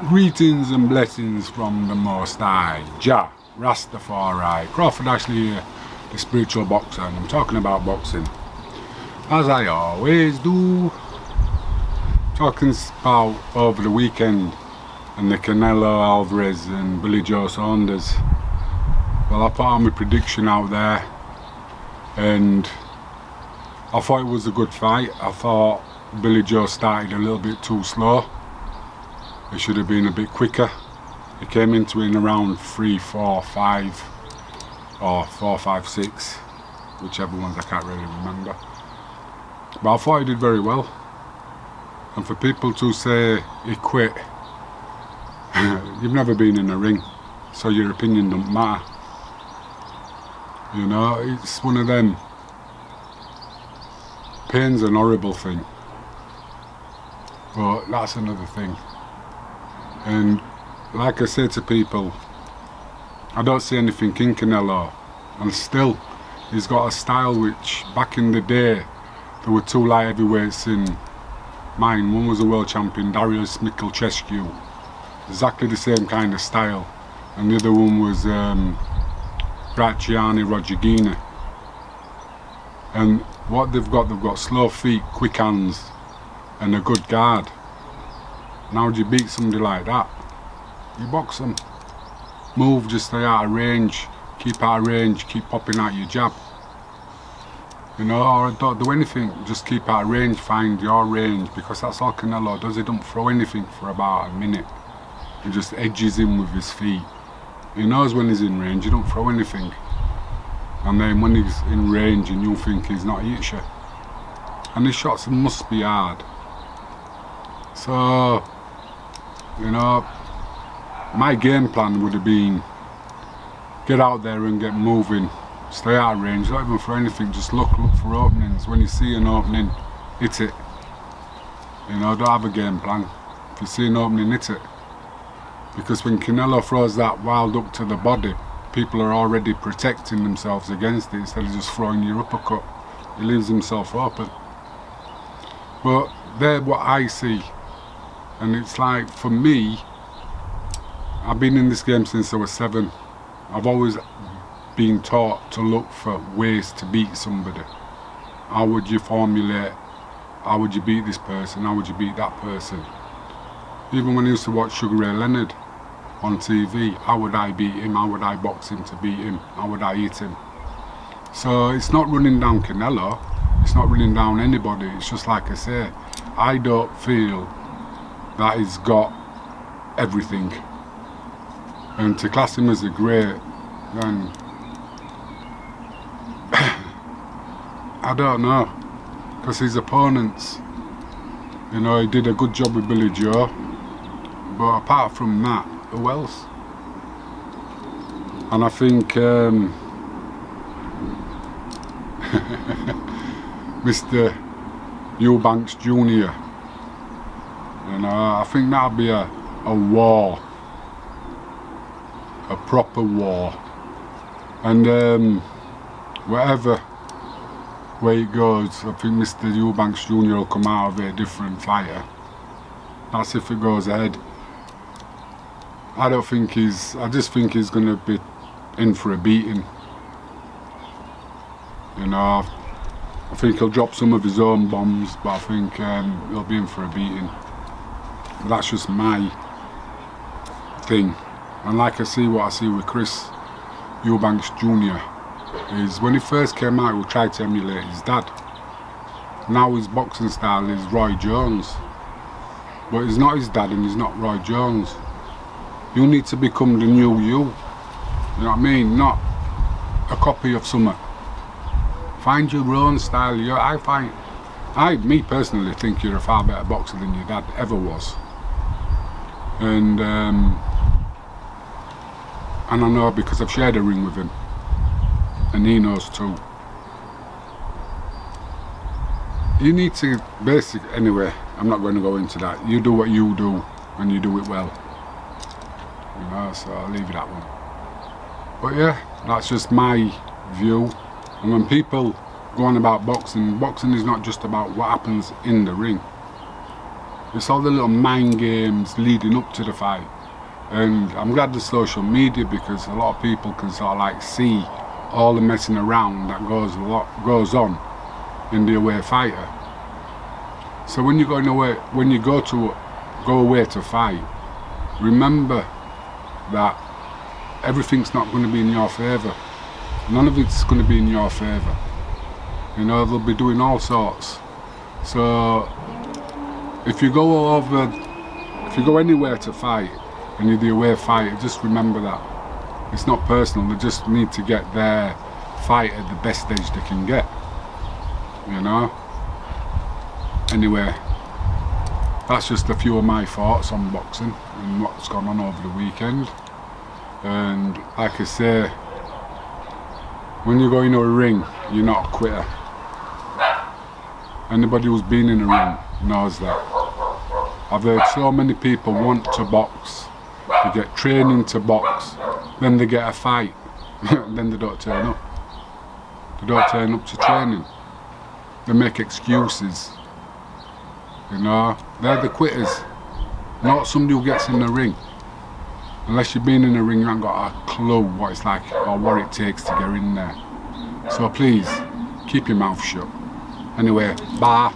Greetings and blessings from the Most High, Jah, Rastafari, Crawford Ashley here, the spiritual boxer, and I'm talking about boxing, as I always do. Talking about over the weekend and the Canelo Alvarez and Billy Joe Saunders. Well, I put on my prediction out there, and I thought it was a good fight. I thought Billy Joe started a little bit too slow. It should have been a bit quicker. He came into it in around 3, 4, 5 or 4, 5, 6, whichever ones I can't really remember. But I thought he did very well. And for people to say he quit, you've never been in a ring, so your opinion don't matter. You know, it's one of them. Pain's an horrible thing, but that's another thing. And like I say to people, I don't see anything in Canelo, and still he's got a style which back in the day there were 2 light heavyweights in mine. One was a world champion, Darius Mikhalchescu, exactly the same kind of style, and the other one was Graziani Rodriguez. And what they've got slow feet, quick hands, and a good guard. Now do you beat somebody like that? You box them. Move, just stay out of range. Keep out of range, keep popping out your jab. You know, or don't do anything, just keep out of range, find your range, because that's all Canelo does. He don't throw anything for about a minute. He just edges in with his feet. He knows when he's in range, he don't throw anything. And then when he's in range and you think he's not hit you. And his shots must be hard. So, you know, my game plan would have been get out there and get moving, stay out of range, not even for anything, just look for openings. When you see an opening, hit it. You know, don't have a game plan. If you see an opening, hit it. Because when Canelo throws that wild hook to the body, people are already protecting themselves against it instead of just throwing your uppercut. He leaves himself open. But they're what I see. And it's like, for me, I've been in this game since I was 7. I've always been taught to look for ways to beat somebody. How would you formulate? How would you beat this person? How would you beat that person? Even when I used to watch Sugar Ray Leonard on TV, how would I beat him? How would I box him to beat him? How would I eat him? So it's not running down Canelo. It's not running down anybody. It's just like I say, I don't feel that he's got everything. And to class him as a great, then I don't know, because his opponents, you know, he did a good job with Billy Joe, but apart from that, who else? And I think Mr. Eubanks Jr., you know, I think that'd be a war, a proper war. And whatever way it goes, I think Mr. Eubanks Jr. will come out of it a different fighter. That's if it goes ahead. I don't think I just think he's going to be in for a beating. You know, I think he'll drop some of his own bombs, but I think he'll be in for a beating. But that's just my thing. And like I see with Chris Eubanks Jr. is when he first came out, he tried to emulate his dad. Now his boxing style is Roy Jones. But he's not his dad and he's not Roy Jones. You need to become the new you. You know what I mean? Not a copy of something. Find your own style. Me personally think you're a far better boxer than your dad ever was. And I know because I've shared a ring with him. And he knows too. You need to anyway, I'm not going to go into that. You do what you do and you do it well. You know, so I'll leave you that one. But yeah, that's just my view. And when people go on about boxing, boxing is not just about what happens in the ring. It's all the little mind games leading up to the fight. And I'm glad there's social media, because a lot of people can sort of like see all the messing around that goes on in the away fighter. So when you're going away, when you go away to fight, remember that everything's not going to be in your favour. None of it's going to be in your favour. You know, they'll be doing all sorts. So if you go anywhere to fight and you're the away fighter, just remember that it's not personal. They just need to get their fight at the best stage they can get. You know. Anyway, that's just a few of my thoughts on boxing and what's gone on over the weekend. And like I say, when you go into a ring, you're not a quitter. Anybody who's been in a ring knows that. I've heard so many people want to box, they get training to box, then they get a fight, then they don't turn up. They don't turn up to training. They make excuses. You know, they're the quitters, not somebody who gets in the ring. Unless you've been in the ring, you haven't got a clue what it's like or what it takes to get in there. So please, keep your mouth shut. Anyway, bye.